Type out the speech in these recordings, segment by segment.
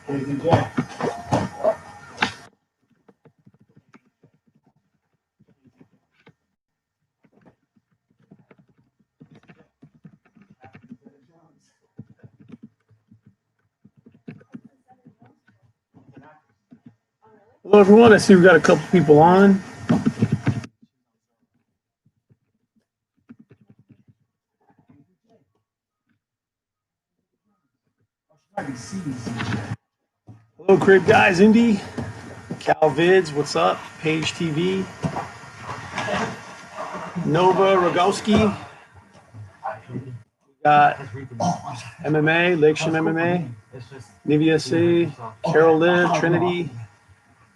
Hello, everyone. I see we've got a couple people on. Hello, Crib Guys, Indy, Cal Vids, what's up? Page TV, Nova Rogowski, we got MMA, Lakesham MMA, Nivea C, Carol Liv, Trinity.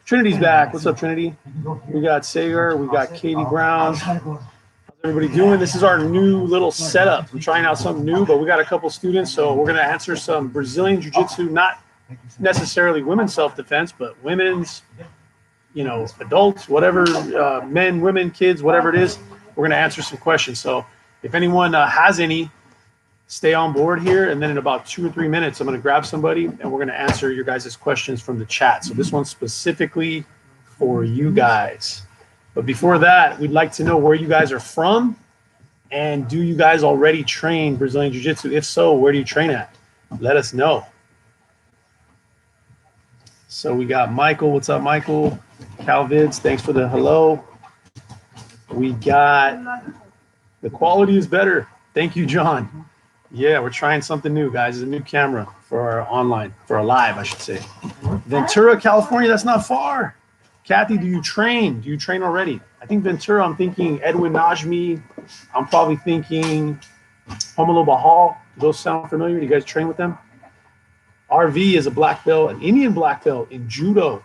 Trinity's back. What's up, Trinity? We got Sager, we got Katie Brown. How's everybody doing? This is our new little setup. I'm trying out something new, but we got a couple students, so we're going to answer some Brazilian Jiu-Jitsu, not necessarily women's self-defense, but women's, you know, adults, whatever, men, women, kids, whatever it is. We're going to answer some questions. So if anyone has any, stay on board here. And then in about 2 or 3 minutes, I'm going to grab somebody and we're going to answer your guys' questions from the chat. So this one's specifically for you guys. But before that, we'd like to know where you guys are from, and do you guys already train Brazilian Jiu-Jitsu? If so, where do you train at? Let us know. So we got Michael. What's up, Michael? Calvids, thanks for the hello. We got the quality is better. Thank you, John. Yeah, we're trying something new, guys. It's a new camera for our online, for our live, I should say. Ventura, California, that's not far. Kathy, do you train? Do you train already? I think Ventura, I'm thinking Edwin Najmi. I'm probably thinking Homolo Bahal. Do those sound familiar? Do you guys train with them? RV is a black belt, an Indian black belt in judo.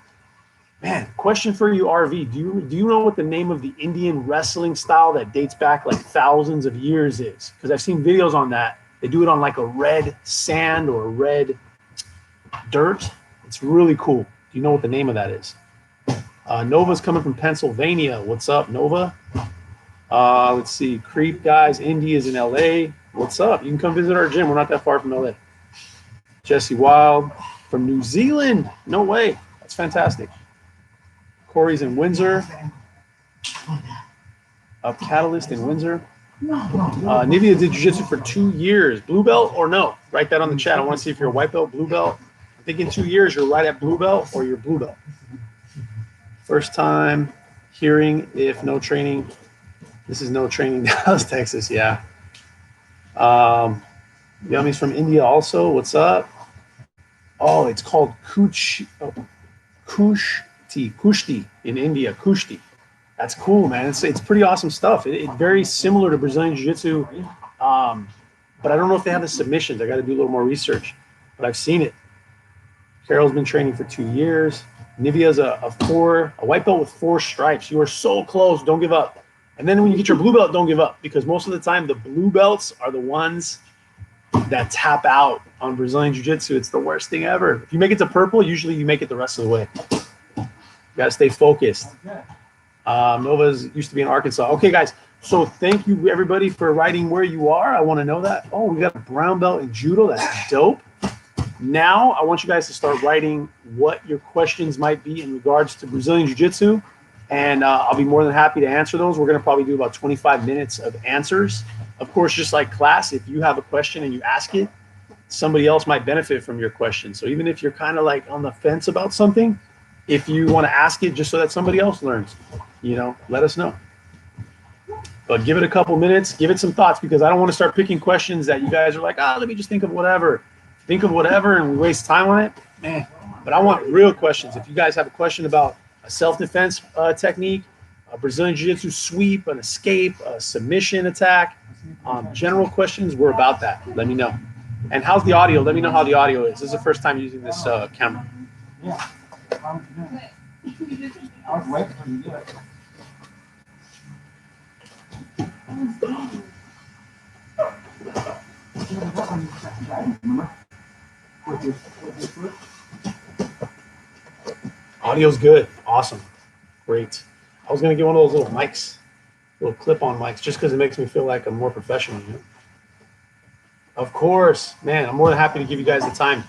Man, question for you, RV. Do you know what the name of the Indian wrestling style that dates back like thousands of years is? Because I've seen videos on that. They do it on like a red sand or red dirt. It's really cool. Do you know what the name of that is? Nova's coming from Pennsylvania. What's up, Nova? Let's see. Creep Guys, Indy is in LA. What's up? You can come visit our gym. We're not that far from LA. Jesse Wild from New Zealand. No way. That's fantastic. Corey's in Windsor. Up Catalyst in Windsor. Nivea did jiu-jitsu for 2 years. Blue belt or no? Write that on the chat. I want to see if you're a white belt, blue belt. I think in 2 years you're right at blue belt or you're blue belt. First time hearing if no training. This is no training, Dallas, Texas. Yeah. Yummy's from India also. What's up? Oh, it's called Kushti in India. Kushti. That's cool, man. It's pretty awesome stuff. It's very similar to Brazilian Jiu-Jitsu, but I don't know if they have the submissions. I got to do a little more research, but I've seen it. Carol's been training for 2 years. Nivea's a white belt with 4 stripes. You are so close. Don't give up. And then when you get your blue belt, don't give up, because most of the time the blue belts are the ones that tap out on Brazilian Jiu-Jitsu. It's the worst thing ever. If you make it to purple, usually you make it the rest of the way. You got to stay focused. Nova's used to be in Arkansas. Okay, guys. So thank you, everybody, for writing where you are. I want to know that. Oh, we got a brown belt in judo. That's dope. Now I want you guys to start writing what your questions might be in regards to Brazilian Jiu-Jitsu, and I'll be more than happy to answer those. We're going to probably do about 25 minutes of answers. Of course, just like class, if you have a question and you ask it, somebody else might benefit from your question. So even if you're kind of like on the fence about something, if you want to ask it just so that somebody else learns, let us know. But give it a couple minutes, give it some thoughts, because I don't want to start picking questions that you guys are like, let me just think of whatever. Think of whatever and we waste time on it, man. But I want real questions. If you guys have a question about a self-defense technique, a Brazilian Jiu-Jitsu sweep, an escape, a submission attack, general questions, we're about that. Let me know. And how's the audio? Let me know how the audio is. This is the first time using this camera. Yeah. Audio's good. Awesome. Great. I was going to get one of those little mics, little clip-on mics, just because it makes me feel like I'm more professional. Of course. Man, I'm more than happy to give you guys the time.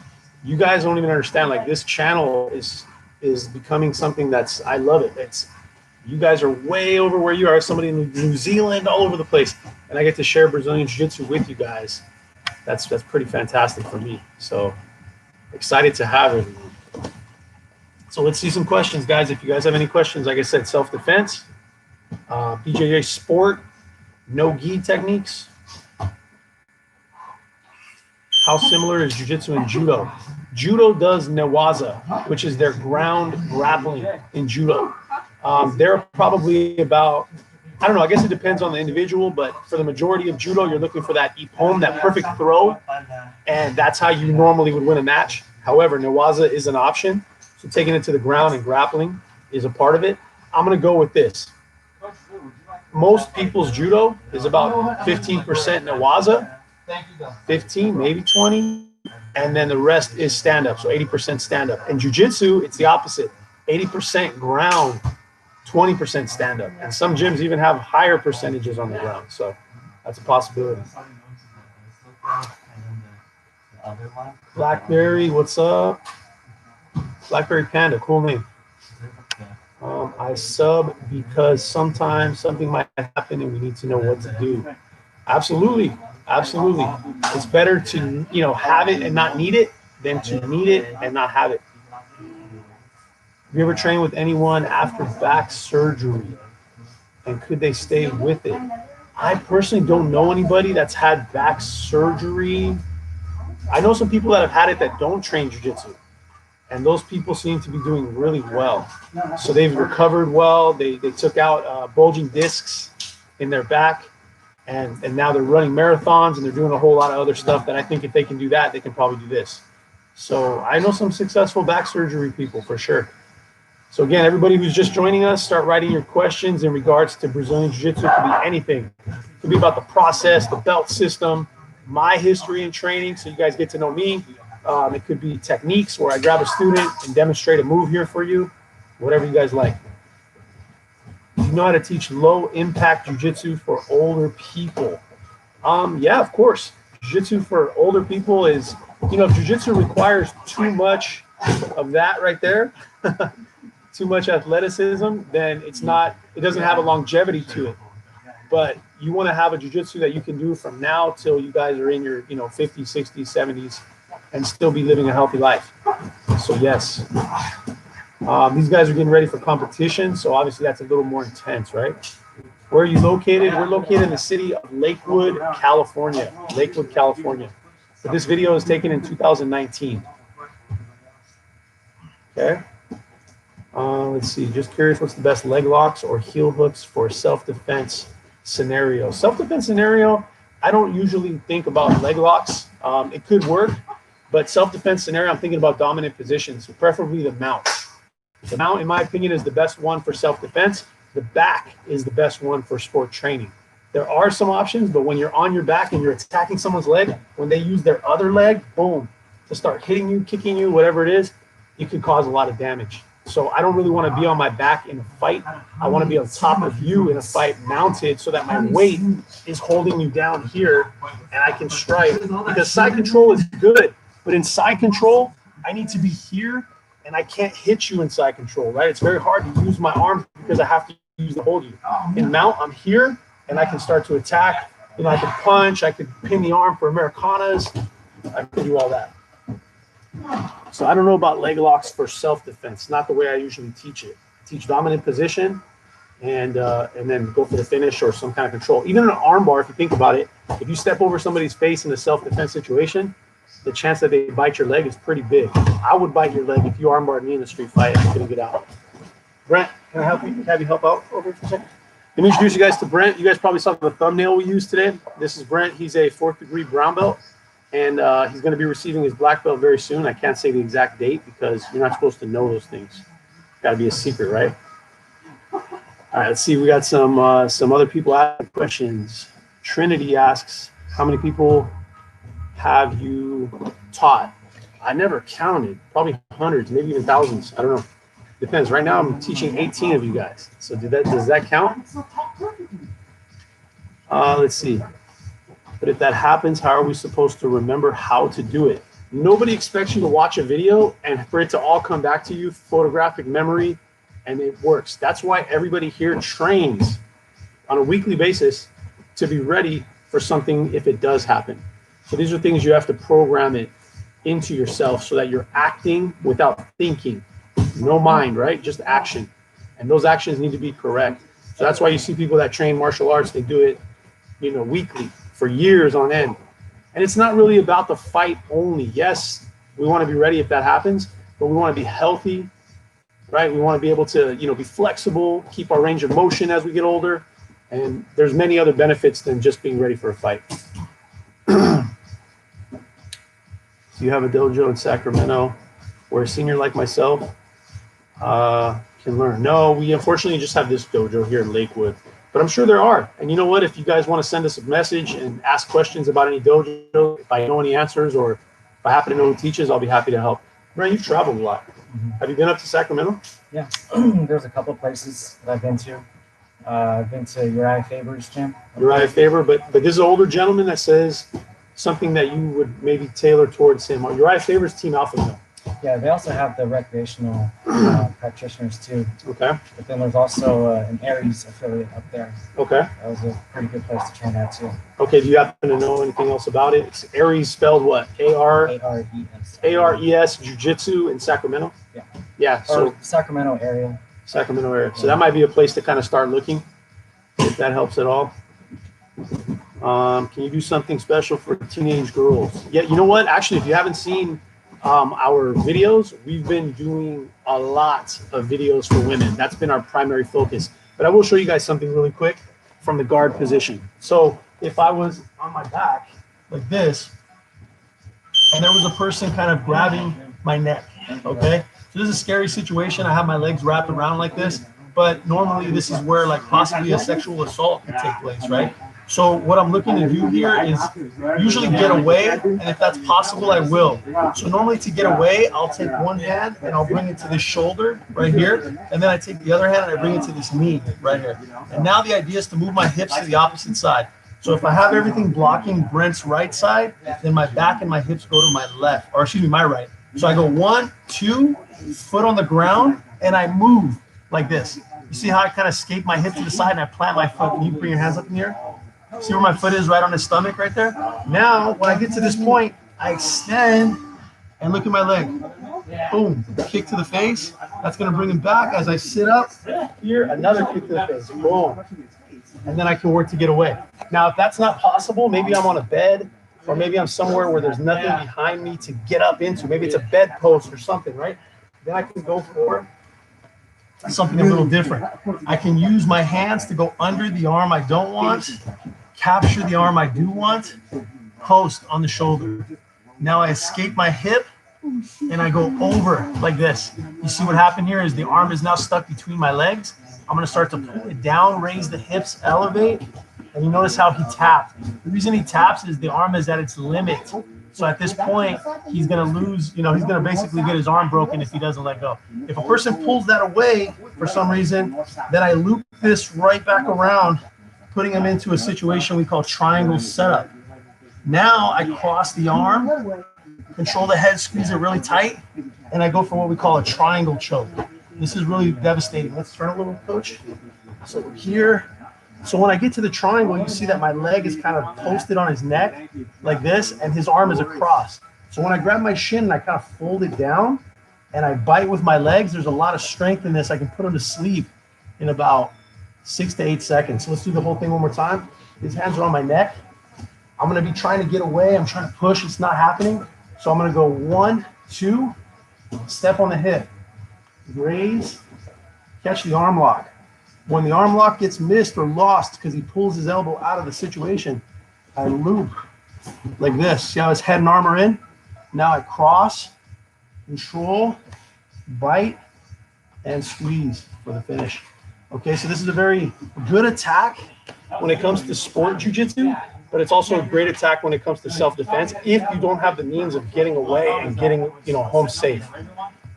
you guys don't even understand. Like, this channel is becoming something that's, I love it. It's, you guys are way over where you are. Somebody in New Zealand, all over the place, and I get to share Brazilian Jiu-Jitsu with you guys. That's pretty fantastic for me. So excited to have it. So let's see some questions, guys. If you guys have any questions, like I said, self-defense, BJJ sport, no gi techniques. How similar is jiu-jitsu and judo? Judo does newaza, which is their ground grappling in judo. They're probably about, I don't know, I guess it depends on the individual, but for the majority of judo, you're looking for that ippon, that perfect throw, and that's how you normally would win a match. However, newaza is an option, so taking it to the ground and grappling is a part of it. I'm going to go with this. Most people's judo is about 15% newaza, 15, maybe 20, and then the rest is stand-up, so 80% stand-up. And jiu-jitsu, it's the opposite, 80% ground, 20% stand-up. And some gyms even have higher percentages on the ground, so that's a possibility. Blackberry, what's up? Blackberry Panda, cool name. I sub because sometimes something might happen and we need to know what to do. Absolutely. Absolutely. It's better to, have it and not need it than to need it and not have it. Have you ever trained with anyone after back surgery? And could they stay with it? I personally don't know anybody that's had back surgery. I know some people that have had it that don't train jiu-jitsu. And those people seem to be doing really well. So they've recovered well. They took out bulging discs in their back. And now they're running marathons and they're doing a whole lot of other stuff that I think if they can do that, they can probably do this. So I know some successful back surgery people for sure. So again, everybody who's just joining us, start writing your questions in regards to Brazilian Jiu-Jitsu. It could be anything. It could be about the process, the belt system, my history and training, so you guys get to know me. It could be techniques where I grab a student and demonstrate a move here for you, whatever you guys like. Do you know how to teach low-impact jiu-jitsu for older people? Yeah, of course. Jiu-jitsu for older people is, if jiu-jitsu requires too much of that right there, too much athleticism, then it doesn't have a longevity to it. But you want to have a jiu-jitsu that you can do from now till you guys are in your, 50s, 60s, 70s, and still be living a healthy life. So yes. These guys are getting ready for competition, so obviously that's a little more intense, right? Where are you located? We're located in the city of Lakewood, California. Lakewood, California. But this video is taken in 2019. Okay. Let's see. Just curious, what's the best leg locks or heel hooks for self-defense scenario? Self-defense scenario, I don't usually think about leg locks. It could work, but self-defense scenario, I'm thinking about dominant positions, preferably the mount. The mount, in my opinion, is the best one for self-defense. The back is the best one for sport training. There are some options, but when you're on your back and you're attacking someone's leg, when they use their other leg, boom, to start hitting you, kicking you, whatever it is, you could cause a lot of damage. So I don't really want to be on my back in a fight. I want to be on top of you in a fight mounted so that my weight is holding you down here and I can strike. Because side control is good, but in side control, I need to be here and I can't hit you in side control, right? It's very hard to use my arm because I have to use the hold you. In mount, I'm here and I can start to attack. I could punch, I could pin the arm for Americanas. I can do all that. So I don't know about leg locks for self-defense. Not the way I usually teach it. I teach dominant position and then go for the finish or some kind of control. Even in an arm bar, if you think about it, if you step over somebody's face in a self-defense situation, the chance that they bite your leg is pretty big. I would bite your leg if you armbarred me in a street fight and couldn't get out. Brent, can I help you? Have you help out over for a second? Let me introduce you guys to Brent. You guys probably saw the thumbnail we used today. This is Brent. He's a 4th degree brown belt, and he's going to be receiving his black belt very soon. I can't say the exact date because you're not supposed to know those things. Got to be a secret, right? All right, let's see. We got some other people asking questions. Trinity asks, how many people have you taught? I never counted. Probably hundreds, maybe even thousands. I don't know. Depends. Right now, I'm teaching 18 of you guys. So does that count? Let's see. But if that happens, how are we supposed to remember how to do it? Nobody expects you to watch a video and for it to all come back to you, photographic memory, and it works. That's why everybody here trains on a weekly basis to be ready for something if it does happen. So these are things you have to program it into yourself so that you're acting without thinking. No mind, right? Just action. And those actions need to be correct. So that's why you see people that train martial arts, they do it, you know, weekly for years on end. And it's not really about the fight only. Yes, we want to be ready if that happens, but we want to be healthy, right? We want to be able to, you know, be flexible, keep our range of motion as we get older. And there's many other benefits than just being ready for a fight. So you have a dojo in Sacramento where a senior like myself can learn. No, we unfortunately just have this dojo here in Lakewood, but I'm sure there are. And you know what? If you guys want to send us a message and ask questions about any dojo, if I know any answers or if I happen to know who teaches, I'll be happy to help. Brian, you've traveled a lot. Have you been up to Sacramento? Yeah, there's a couple of places that I've been to. I've been to Uriah Faber's gym. Uriah Faber, but this is an older gentleman that says something that you would maybe tailor towards him. Uriah Faber's Team Alpha Male. Yeah, they also have the recreational practitioners too. Okay. But then there's also an Aries affiliate up there. Okay. That was a pretty good place to train at too. Okay, do you happen to know anything else about it? It's Aries spelled what? A-R-E-S. A-R-E-S Jiu-Jitsu in Sacramento? Yeah. Yeah, so Sacramento area. Sacramento area. So that might be a place to kind of start looking, if that helps at all. Can you do something special for teenage girls? Yeah, you know what? Actually, if you haven't seen our videos, we've been doing a lot of videos for women. That's been our primary focus. But I will show you guys something really quick from the guard position. So if I was on my back like this, and there was a person kind of grabbing my neck, okay? So this is a scary situation. I have my legs wrapped around like this, but normally this is where like possibly a sexual assault could take place, right? So what I'm looking to do here is usually get away, and if that's possible, I will. So normally to get away, I'll take one hand and I'll bring it to this shoulder right here, and then I take the other hand and I bring it to this knee right here. And now the idea is to move my hips to the opposite side. So if I have everything blocking Brent's right side, then my back and my hips go to my left, or excuse me, my right. So I go 1, 2, foot on the ground, and I move like this. You see how I kind of escape my hip to the side and I plant my foot? Can you bring your hands up in the air? See where my foot is right on his stomach right there? Now, when I get to this point, I extend and look at my leg. Boom, kick to the face. That's going to bring him back. As I sit up here, another kick to the face. Boom. And then I can work to get away. Now, if that's not possible, maybe I'm on a bed or maybe I'm somewhere where there's nothing behind me to get up into. Maybe it's a bedpost or something, right? Then I can go for something a little different. I can use my hands to go under the arm I don't want, capture the arm I do want, post on the shoulder. Now I escape my hip and I go over like this. You see what happened here is the arm is now stuck between my legs. I'm going to start to pull it down, raise the hips, elevate, and you notice how he tapped. The reason he taps is the arm is at its limit. So at this point, he's going to lose, he's going to basically get his arm broken if he doesn't let go. If a person pulls that away for some reason, then I loop this right back around, putting him into a situation we call triangle setup. Now I cross the arm, control the head, squeeze it really tight, and I go for what we call a triangle choke. This is really devastating. Let's turn a little, coach. So here, so when I get to the triangle, you see that my leg is kind of posted on his neck like this, and his arm is across. So when I grab my shin and I kind of fold it down and I bite with my legs, there's a lot of strength in this. I can put him to sleep in about 6 to 8 seconds. So let's do the whole thing one more time. His hands are on my neck. I'm going to be trying to get away. I'm trying to push. It's not happening. So I'm going to go 1, 2, step on the hip, raise, catch the arm lock. When the arm lock gets missed or lost because he pulls his elbow out of the situation, I loop like this. See how his head and arm are in? Now I cross, control, bite, and squeeze for the finish. Okay, so this is a very good attack when it comes to sport jiu-jitsu, but it's also a great attack when it comes to self-defense if you don't have the means of getting away and getting home safe.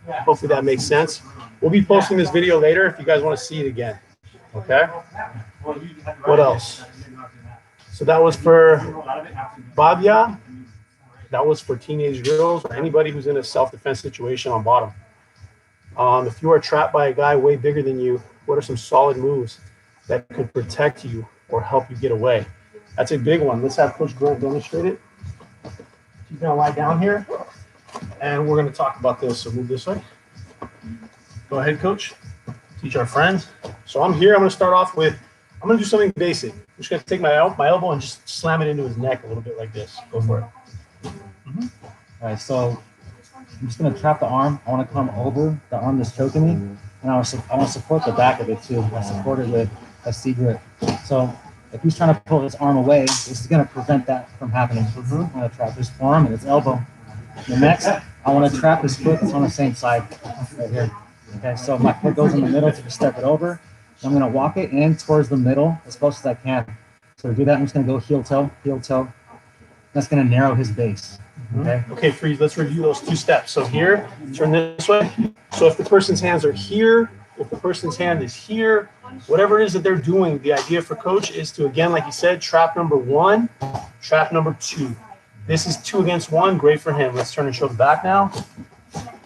Hopefully that makes sense. We'll be posting this video later if you guys want to see it again. Okay. What else? So that was for Bhavya. That was for teenage girls or anybody who's in a self-defense situation on bottom. If you are trapped by a guy way bigger than you, what are some solid moves that could protect you or help you get away? That's a big one. Let's have Coach Grove demonstrate it. She's going to lie down here, and we're going to talk about this. So move this way. Go ahead, Coach. Teach our friends. So I'm here. I'm going to start off with, I'm going to do something basic. I'm just going to take my elbow and just slam it into his neck a little bit like this. Go for it. All right, so I'm just going to trap the arm. I want to come over the arm that's choking me, and I want to support the back of it too. I support it with a C grip. So if he's trying to pull his arm away, this is going to prevent that from happening. I'm going to trap his forearm and his elbow. The next, I want to trap his foot that's on the same side right here. Okay, so my foot goes in the middle to step it over. I'm going to walk it in towards the middle as close as I can. So to do that, I'm just going to go heel toe. That's going to narrow his base. Okay. Okay, freeze. Let's review those 2 steps. So here, turn this way. So if the person's hands are here, if the person's hand is here, whatever it is that they're doing, the idea for Coach is to, again, like you said, trap number 1, trap number 2. This is 2 against 1. Great for him. Let's turn and show the back now.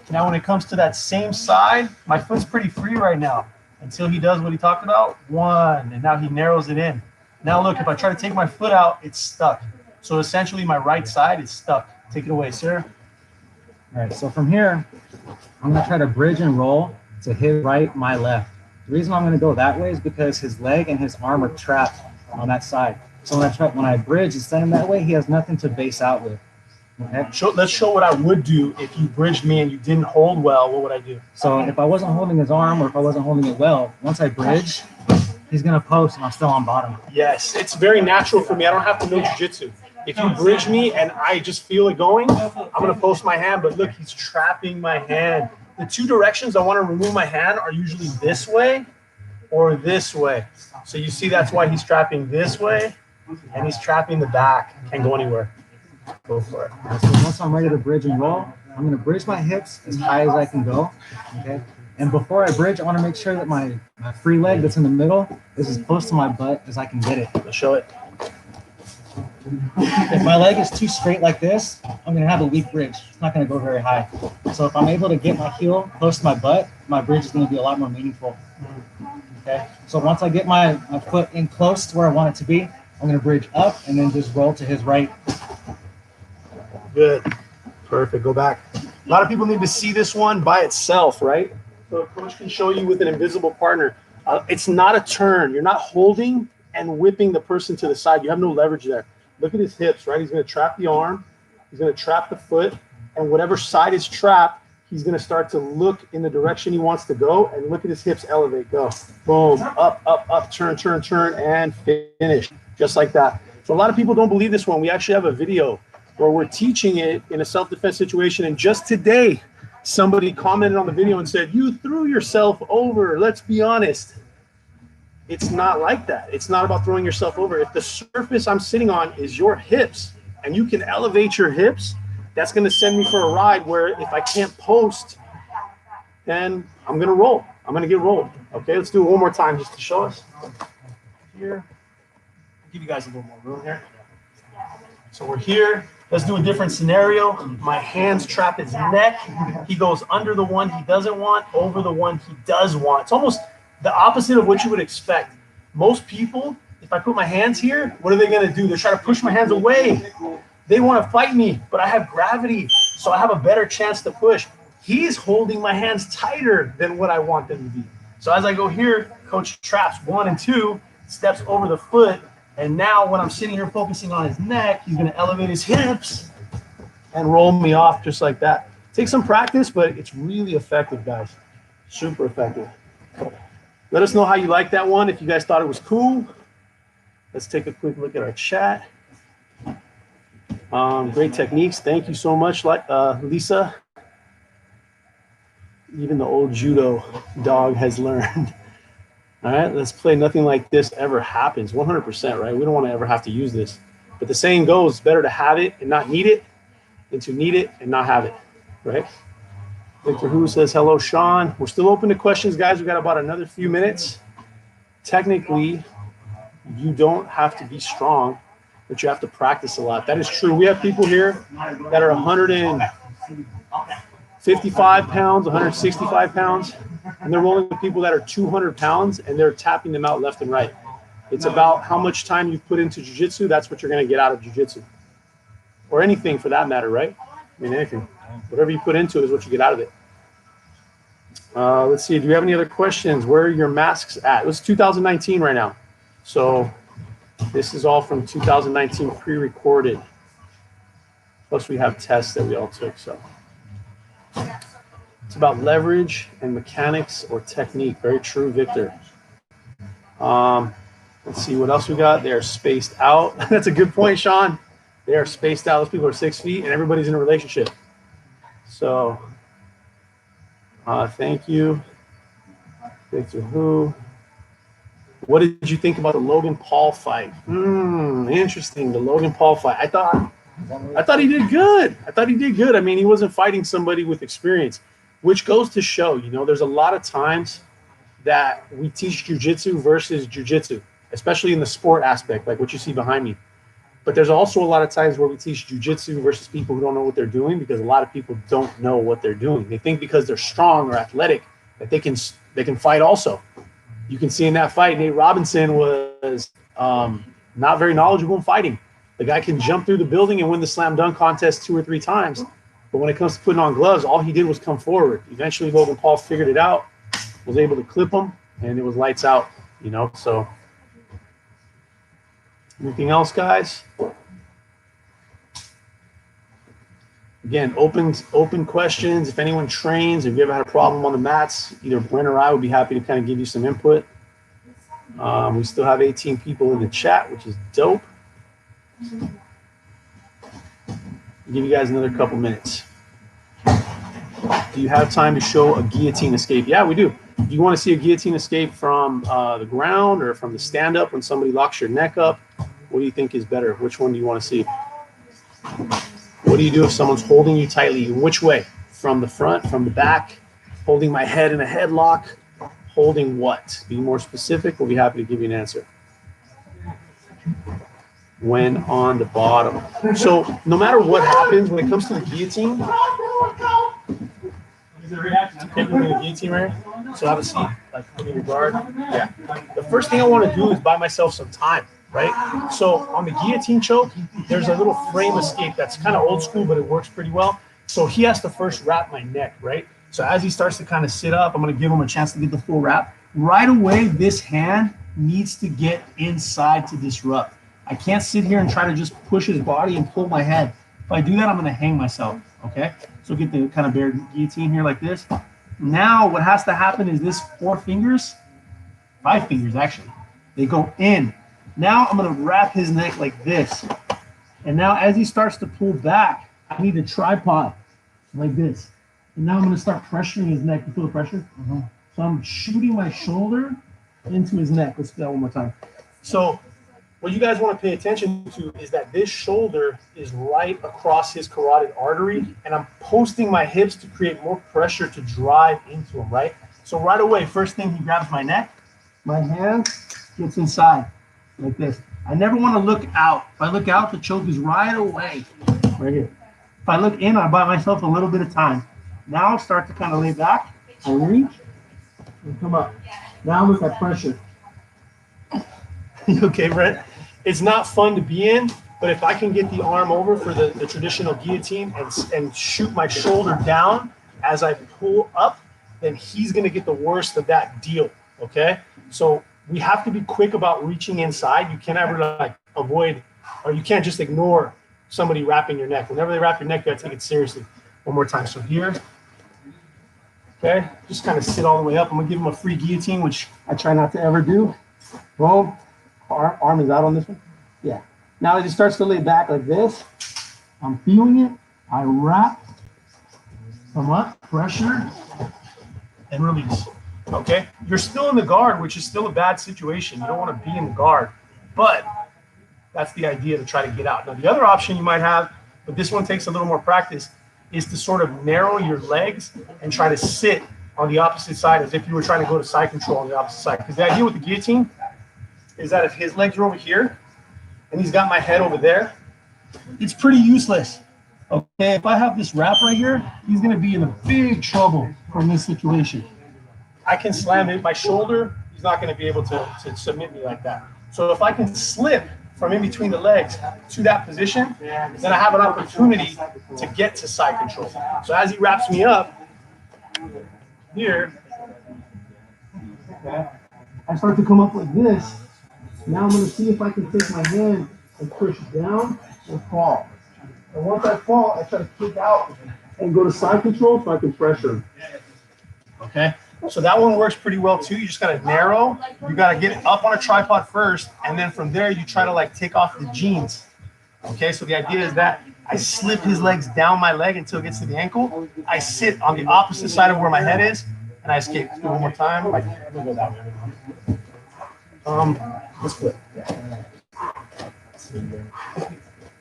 Now, when it comes to that same side, my foot's pretty free right now until he does what he talked about. 1, and now he narrows it in. Now, look, if I try to take my foot out, it's stuck. So essentially, my right side is stuck. Take it away, sir. All right, so from here, I'm going to try to bridge and roll to his right, my left. The reason I'm going to go that way is because his leg and his arm are trapped on that side. So when I bridge and send him that way, he has nothing to base out with. Okay. Let's show what I would do if you bridged me and you didn't hold well. What would I do? So if I wasn't holding his arm or if I wasn't holding it well, once I bridge, he's going to post and I'm still on bottom. Yes, it's very natural for me. I don't have to know jiu-jitsu. If you bridge me and I just feel it going, I'm going to post my hand. But look, he's trapping my hand. The 2 directions I want to remove my hand are usually this way or this way. So you see that's why he's trapping this way and he's trapping the back. Can't go anywhere. Go for it. So once I'm ready to bridge and roll, I'm going to bridge my hips as high as I can go. Okay. And before I bridge, I want to make sure that my free leg that's in the middle is as close to my butt as I can get it. Let's show it. If my leg is too straight like this, I'm going to have a weak bridge. It's not going to go very high. So if I'm able to get my heel close to my butt, my bridge is going to be a lot more meaningful. Okay. So once I get my foot in close to where I want it to be, I'm going to bridge up and then just roll to his right. Good. Perfect. Go back. A lot of people need to see this one by itself, right? So a coach can show you with an invisible partner. It's not a turn. You're not holding and whipping the person to the side. You have no leverage there. Look at his hips, right? He's going to trap the arm. He's going to trap the foot. And whatever side is trapped, he's going to start to look in the direction he wants to go. And look at his hips elevate. Go. Boom. Up, up, up. Turn, turn, turn. And finish. Just like that. So a lot of people don't believe this one. We actually have a video where we're teaching it in a self-defense situation. And just today, somebody commented on the video and said, "You threw yourself over." Let's be honest. It's not like that. It's not about throwing yourself over. If the surface I'm sitting on is your hips and you can elevate your hips, that's going to send me for a ride where if I can't post, then I'm going to roll. I'm going to get rolled. Okay, let's do it one more time just to show us. Here. I'll give you guys a little more room here. So we're here. Let's do a different scenario. My hands trap his neck. He goes under the one he doesn't want, over the one he does want. It's almost the opposite of what you would expect. Most people, if I put my hands here, what are they going to do? They're trying to push my hands away. They want to fight me, but I have gravity, so I have a better chance to push. He's holding my hands tighter than what I want them to be. So as I go here, coach traps 1 and 2, steps over the foot, and now when I'm sitting here focusing on his neck, he's going to elevate his hips and roll me off just like that. Take some practice, but it's really effective, guys. Super effective. Let us know how you like that one. If you guys thought it was cool, let's take a quick look at our chat. Great techniques. Thank you so much, Lisa. Even the old judo dog has learned. All right, let's play Nothing Like This Ever Happens. 100%, right? We don't want to ever have to use this. But the saying goes, it's better to have it and not need it than to need it and not have it, right? Victor Who says, hello, Sean. We're still open to questions, guys. We got about another few minutes. Technically, you don't have to be strong but you have to practice a lot. That is true. We have people here that are 155 pounds, 165 pounds, and they're rolling with people that are 200 pounds, and they're tapping them out left and right. It's about how much time you put into jiu-jitsu. That's what you're going to get out of jiu-jitsu, or anything for that matter, right? I mean, anything. Whatever you put into it is what you get out of it. Let's see. Do you have any other questions? Where are your masks at? It was 2019 right now. So this is all from 2019 pre-recorded. Plus we have tests that we all took. So it's about leverage and mechanics or technique. Very true, Victor. Let's see what else we got. They're spaced out. That's a good point, Sean. They are spaced out. Those people are 6 feet and everybody's in a relationship. So thank you. Victor who? What did you think about the Logan Paul fight? Interesting. The Logan Paul fight. I thought he did good. I mean, he wasn't fighting somebody with experience, which goes to show, you know, there's a lot of times that we teach jiu-jitsu versus jiu-jitsu, especially in the sport aspect, like what you see behind me. But there's also a lot of times where we teach jiu-jitsu versus people who don't know what they're doing, because a lot of people don't know what they're doing. They think because they're strong or athletic that they can fight also. You can see in that fight, Nate Robinson was not very knowledgeable in fighting. The guy can jump through the building and win the slam dunk contest 2 or 3 times. But when it comes to putting on gloves, all he did was come forward. Eventually, Logan Paul figured it out, was able to clip him, and it was lights out, you know. So anything else, guys? Again, open questions. If anyone trains, if you ever had a problem on the mats, either Brent or I would be happy to kind of give you some input. We still have 18 people in the chat, which is dope. I'll give you guys another couple minutes. Do you have time to show a guillotine escape? Yeah, we do. Do you want to see a guillotine escape from the ground or from the stand-up when somebody locks your neck up? What do you think is better? Which one do you want to see? What do you do if someone's holding you tightly? Which way? From the front, from the back, holding my head in a headlock, holding what? Be more specific. We'll be happy to give you an answer. When on the bottom. So no matter what happens when it comes to the guillotine, is there a reaction? I'm taking the guillotine right here. So have a seat, like in your guard. Yeah. The first thing I want to do is buy myself some time, right? So on the guillotine choke, there's a little frame escape that's kind of old school, but it works pretty well. So he has to first wrap my neck, right? So as he starts to kind of sit up, I'm going to give him a chance to get the full wrap. Right away, this hand needs to get inside to disrupt. I can't sit here and try to just push his body and pull my head. If I do that, I'm going to hang myself, okay? So get the kind of bare guillotine here like this. Now what has to happen is this 4 fingers, 5 fingers actually, they go in. Now I'm going to wrap his neck like this. And now as he starts to pull back, I need a tripod like this. And now I'm going to start pressuring his neck. You feel the pressure? So I'm shooting my shoulder into his neck. Let's do that one more time. So what you guys want to pay attention to is that this shoulder is right across his carotid artery, and I'm posting my hips to create more pressure to drive into him, right? So right away, first thing, he grabs my neck, my hand gets inside like this. I never want to look out. If I look out, the choke is right away, right here. If I look in, I buy myself a little bit of time. Now I'll start to kind of lay back and reach and come up. Now look at pressure. Okay, Brent? It's not fun to be in, but if I can get the arm over for the traditional guillotine and shoot my shoulder down as I pull up, then he's going to get the worst of that deal, okay? So we have to be quick about reaching inside. You can't ever like avoid, or you can't just ignore somebody wrapping your neck. Whenever they wrap your neck, you got to take it seriously. One more time. So here, okay, just kind of sit all the way up. I'm going to give him a free guillotine, which I try not to ever do. Boom. Arm is out on this one. Yeah. Now as it starts to lay back like this, I'm feeling it. I wrap, come up, pressure, and release. Okay? You're still in the guard, which is still a bad situation. You don't want to be in the guard, but that's the idea, to try to get out. Now the other option you might have, but this one takes a little more practice, is to sort of narrow your legs and try to sit on the opposite side as if you were trying to go to side control on the opposite side. Because the idea with the guillotine is that if his legs are over here and he's got my head over there, it's pretty useless. Okay, if I have this wrap right here, he's gonna be in a big trouble from this situation. I can slam hit my shoulder, he's not gonna be able to submit me like that. So if I can slip from in between the legs to that position, then I have an opportunity to get to side control. So as he wraps me up here, okay, I start to come up like this. Now I'm gonna see if I can take my hand and push down and fall. And once I fall, I try to kick out and go to side control so I can pressure him. Okay, so that one works pretty well too. You just gotta narrow. You gotta get it up on a tripod first, and then from there you try to like take off the jeans. Okay, so the idea is that I slip his legs down my leg until it gets to the ankle. I sit on the opposite side of where my head is, and I escape. Let's do it one more time. Like, we'll go that way. Let's flip.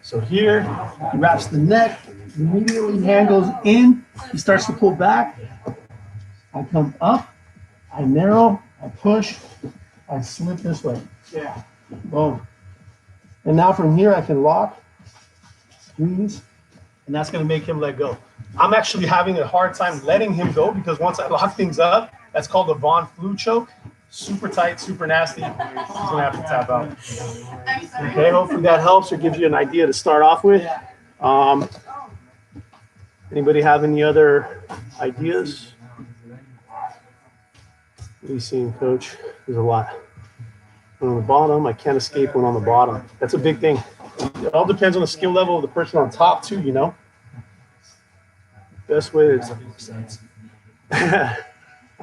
So here, he wraps the neck, immediately hand goes in, he starts to pull back. I come up, I narrow, I push, I slip this way. Yeah. Boom. And now from here I can lock, squeeze, and that's gonna make him let go. I'm actually having a hard time letting him go because once I lock things up, that's called the Von Flu choke. Super tight, super nasty. He's gonna have to tap out. Okay, hopefully that helps or gives you an idea to start off with. Anybody have any other ideas? What are you seeing, Coach? There's a lot. One on the bottom, I can't escape one on the bottom. That's a big thing. It all depends on the skill level of the person on top too, you know? Best way to... I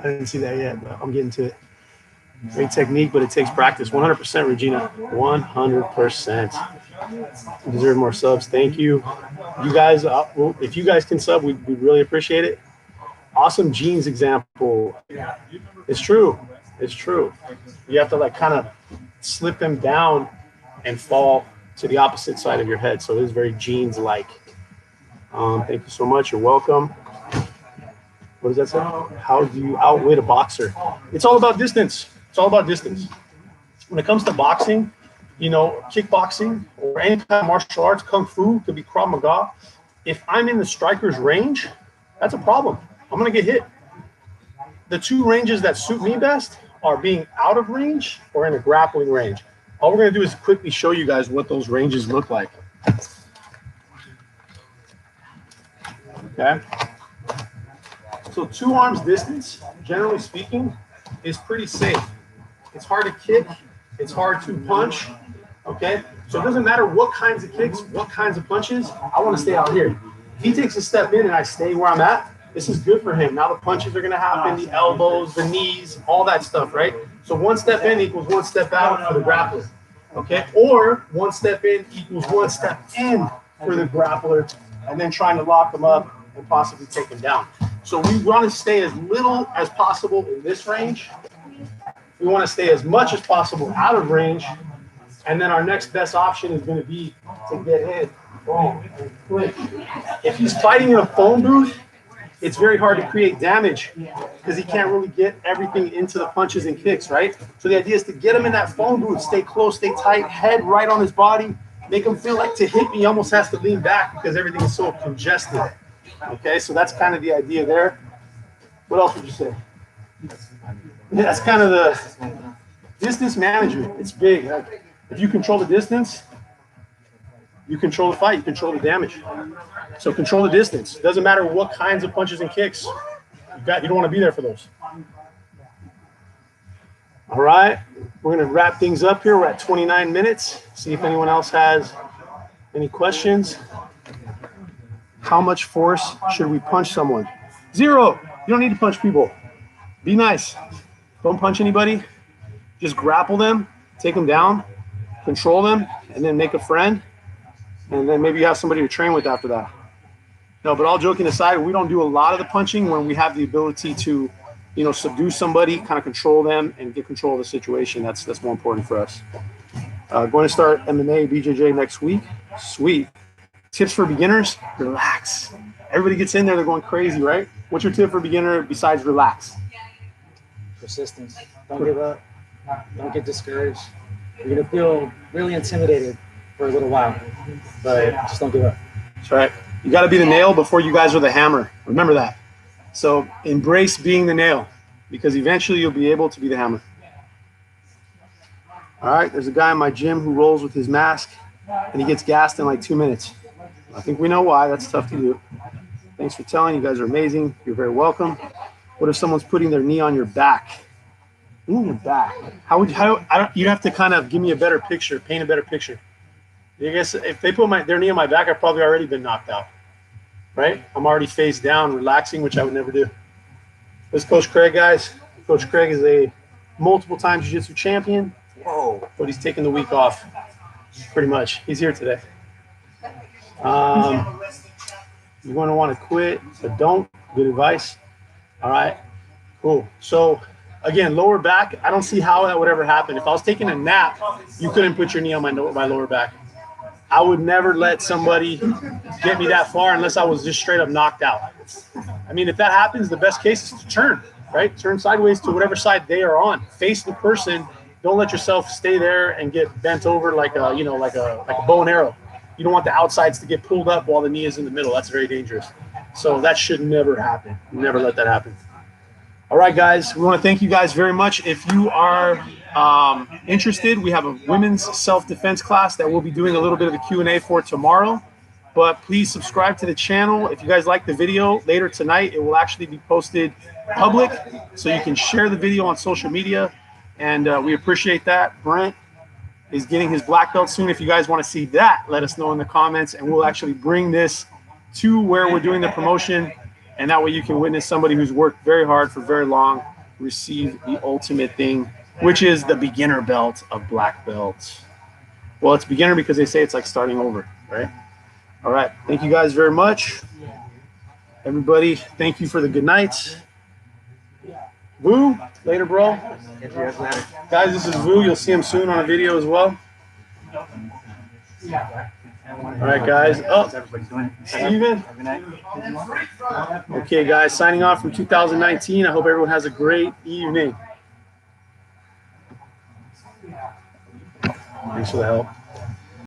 didn't see that yet, but I'm getting to it. Great technique, but it takes practice. 100%, Regina. 100%. You deserve more subs. Thank you. You guys, if you guys can sub, we'd really appreciate it. Awesome jeans example. It's true. It's true. You have to like kind of slip them down and fall to the opposite side of your head. So it is very jeans-like. Thank you so much. You're welcome. What does that say? How do you outwit a boxer? It's all about distance. It's all about distance. When it comes to boxing, you know, kickboxing or any kind of martial arts, kung fu, could be Krav Maga. If I'm in the striker's range, that's a problem. I'm going to get hit. The two ranges that suit me best are being out of range or in a grappling range. All we're going to do is quickly show you guys what those ranges look like. Okay. So 2 arms distance, generally speaking, is pretty safe. It's hard to kick. It's hard to punch. Okay. So it doesn't matter what kinds of kicks, what kinds of punches. I want to stay out here. If he takes a step in and I stay where I'm at, this is good for him. Now the punches are going to happen, the elbows, the knees, all that stuff, right? So 1 step in equals 1 step out for the grappler. Okay. Or 1 step in equals 1 step in for the grappler, and then trying to lock them up and possibly take him down. So we want to stay as little as possible in this range. We want to stay as much as possible out of range. And then our next best option is going to be to get hit. Boom. If he's fighting in a phone booth, it's very hard to create damage because he can't really get everything into the punches and kicks, right? So the idea is to get him in that phone booth, stay close, stay tight, head right on his body, make him feel like to hit me, he almost has to lean back because everything is so congested. Okay, so that's kind of the idea there. What else would you say? Yeah, that's kind of the distance management. It's big. Like, if you control the distance, you control the fight, you control the damage. So control the distance. Doesn't matter what kinds of punches and kicks. You don't want to be there for those. All right, we're going to wrap things up here. We're at 29 minutes. See if anyone else has any questions. How much force should we punch someone? 0. You don't need to punch people. Be nice. Don't punch anybody. Just grapple them, take them down, control them, and then make a friend. And then maybe you have somebody to train with after that. No, but all joking aside, we don't do a lot of the punching when we have the ability to, you know, subdue somebody, kind of control them, and get control of the situation. That's more important for us. Going to start MMA, BJJ next week. Sweet. Tips for beginners, relax. Everybody gets in there, they're going crazy, right? What's your tip for beginner besides relax? Persistence. Don't give up. Don't get discouraged. You're going to feel really intimidated for a little while, but just don't give up. That's right. You got to be the nail before you guys are the hammer. Remember that. So embrace being the nail, because eventually you'll be able to be the hammer. All right, there's a guy in my gym who rolls with his mask, and he gets gassed in like 2 minutes. I think we know why. That's tough to do. Thanks for telling. You guys are amazing. You're very welcome. What if someone's putting their knee on your back? Knee on your back. You'd have to kind of give me a better picture, paint a better picture. I guess if they put their knee on my back, I've probably already been knocked out, right? I'm already face down, relaxing, which I would never do. This is Coach Craig, guys. Coach Craig is a multiple-time jiu-jitsu champion. Whoa, but he's taking the week off, pretty much. He's here today. You're going to want to quit, but don't. Good advice. All right, cool. So, again, lower back, I don't see how that would ever happen. If I was taking a nap, you couldn't put your knee on my lower back. I would never let somebody get me that far unless I was just straight up knocked out. I mean, if that happens, the best case is to turn, right? Turn sideways to whatever side they are on. Face the person. Don't let yourself stay there and get bent over like a, you know, like a bow and arrow. You don't want the outsides to get pulled up while the knee is in the middle. That's very dangerous. So that should never happen. Never let that happen. All right, guys, we want to thank you guys very much. If you are interested, we have a women's self-defense class that we'll be doing a little bit of a Q&A for tomorrow. But please subscribe to the channel. If you guys like the video, later tonight, it will actually be posted public, so you can share the video on social media, and we appreciate that. Brent is getting his black belt soon. If you guys want to see that, let us know in the comments, and we'll actually bring this to where we're doing the promotion, and that way you can witness somebody who's worked very hard for very long receive the ultimate thing, which is the beginner belt of black belts. Well, it's beginner because they say it's like starting over, right? All right, thank you guys very much. Everybody, thank you for the good nights. Vu, later, bro. Guys, this is Vu. You'll see him soon on a video as well. All right, guys. Oh, Steven. Okay, guys, signing off from 2019. I hope everyone has a great evening. Thanks for the help.